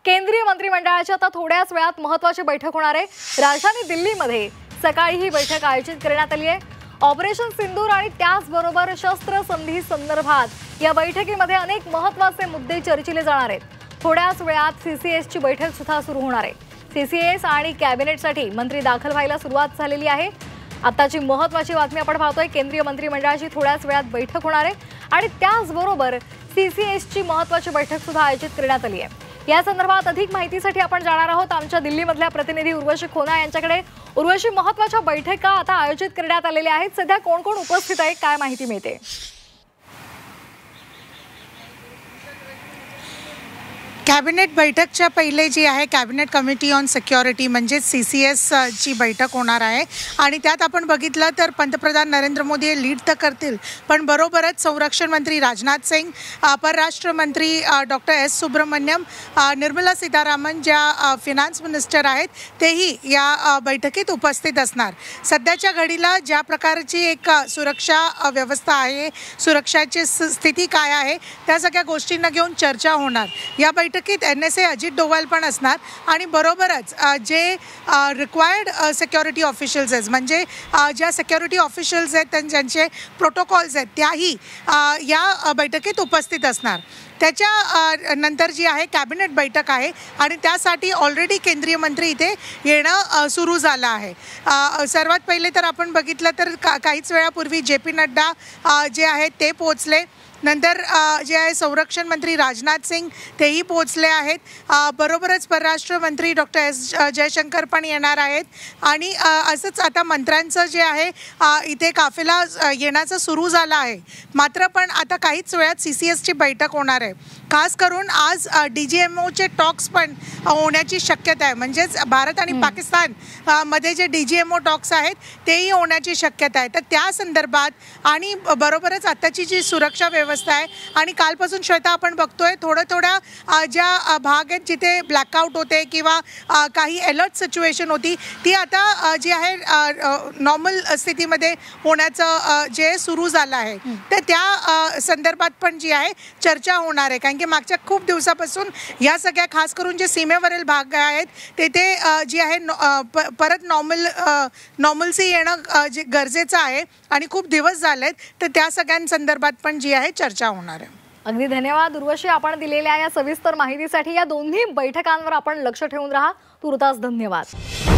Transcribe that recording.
केंद्रीय मंत्रिमंडळाची आता थोड्याच वेळात महत्त्वाची बैठक होणार आहे। राजधानी दिल्लीमध्ये सकाळी ही बैठक आयोजित करण्यात आली आहे। ऑपरेशन सिंदूर आणि त्याचबरोबर शस्त्रसंधी संदर्भात या बैठकीमध्ये अनेक महत्त्वाचे मुद्दे चर्चिले जाणार आहेत। थोड्याच वेळात सीसीएसची बैठक सुद्धा सुरू होणार आहे। सीसीएस आणि कॅबिनेटसाठी मंत्री दाखल व्हायला सुरुवात झालेली आहे। आताची महत्त्वाची बातमी आपण पाहतोय, केंद्रीय मंत्रिमंडळाची थोड्याच वेळात बैठक होणार आहे आणि त्याचबरोबर सीसीएसची महत्त्वाची बैठक सुद्धा आयोजित करण्यात आली आहे। या संदर्भात अधिक माहितीसाठी आपण जाणार आहोत आमच्या दिल्लीमधल्या प्रतिनिधी उर्वशी खोना यांच्याकडे। उर्वशी, महत्त्वाच्या बैठका आता आयोजित करण्यात आलेल्या आहेत, सध्या कोण कोण उपस्थित आहे, काय माहिती मिळते? कॅबिनेट बैठकच्या पहिले जी आहे कॅबिनेट कमिटी ऑन सिक्युरिटी म्हणजे सीसीएस ची बैठक होणार आहे आणि त्यात आपण बघितलं तर पंतप्रधान नरेंद्र मोदी हे लीड तर करतील, पण बरोबरच संरक्षण मंत्री राजनाथ सिंग, परराष्ट्र मंत्री डॉक्टर एस सुब्रमण्यम, निर्मला सीतारामन ज्या फिनान्स मिनिस्टर आहेत तेही या बैठकीत उपस्थित असणार। सध्याच्या घडीला ज्या प्रकारची एक सुरक्षा व्यवस्था आहे, सुरक्षाची स्थिती काय आहे, त्या सगळ्या गोष्टींना घेऊन चर्चा होणार। या बैठकीत NSA अजित डोवाल पण असणार आणि बरोबरच जे रिक्वायर्ड सिक्युरिटी ऑफिशियल्स आहेत, म्हणजे ज्या सिक्युरिटी ऑफिशियल्स आहेत ज्यांचे प्रोटोकॉल्स आहेत त्याही या बैठकीत उपस्थित असणार। त्याच्या नंतर जी आहे कॅबिनेट बैठक आहे आणि त्यासाठी ऑलरेडी केंद्रीय मंत्री इथे येणं सुरू झालं आहे। सर्वात पहिले तर आपण बघितलं तर काहीच वेळापूर्वी JP नड्डा जे आहेत ते पोहोचले। नंतर जे आहे संरक्षण मंत्री राजनाथ सिंग तेही पोहोचले आहेत। बरोबरच परराष्ट्र मंत्री डॉक्टर एस जयशंकर पण येणार आहेत आणि असंच आता मंत्र्यांचं जे आहे इथे काफिला येण्याचं सुरू झालं आहे। मात्र पण आता काहीच वेळात सीसीएसची बैठक होणार आहे। खास करून आज DGMOचे टॉक्स पण होण्याची शक्यता आहे, म्हणजेच भारत आणि पाकिस्तान मध्ये जे DGMO टॉक्स आहेत तेही होण्याची शक्यता आहे। तर त्या संदर्भात आणि बरोबरच आताची जी सुरक्षा व्यवस्था आहे आणि कालपासून श्वेता आपण बघतोय थोड्या ज्या भाग आहेत जिथे ब्लॅकआउट होते किंवा काही अलर्ट सिच्युएशन होती ती आता जी आहे नॉर्मल स्थितीमध्ये होण्याचं जे सुरू झालं आहे, तर त्या संदर्भात पण जी आहे चर्चा होणार आहे। कारण की मागच्या खूप दिवसापासून या सगळ्या खास करून जे सीमेवरील भाग आहेत तेथे जी आहे परत नॉर्मल्सी येणं जे गरजेचं आहे आणि खूप दिवस झालेत, तर त्या सगळ्यांसंदर्भात पण जी आहे चर्चा होणार आहे। अगदी धन्यवाद उर्वशी, आपण दिलेल्या या सविस्तर माहितीसाठी। या दोन्ही बैठकांवर आपण लक्ष ठेवून राहा। तुर्तास धन्यवाद।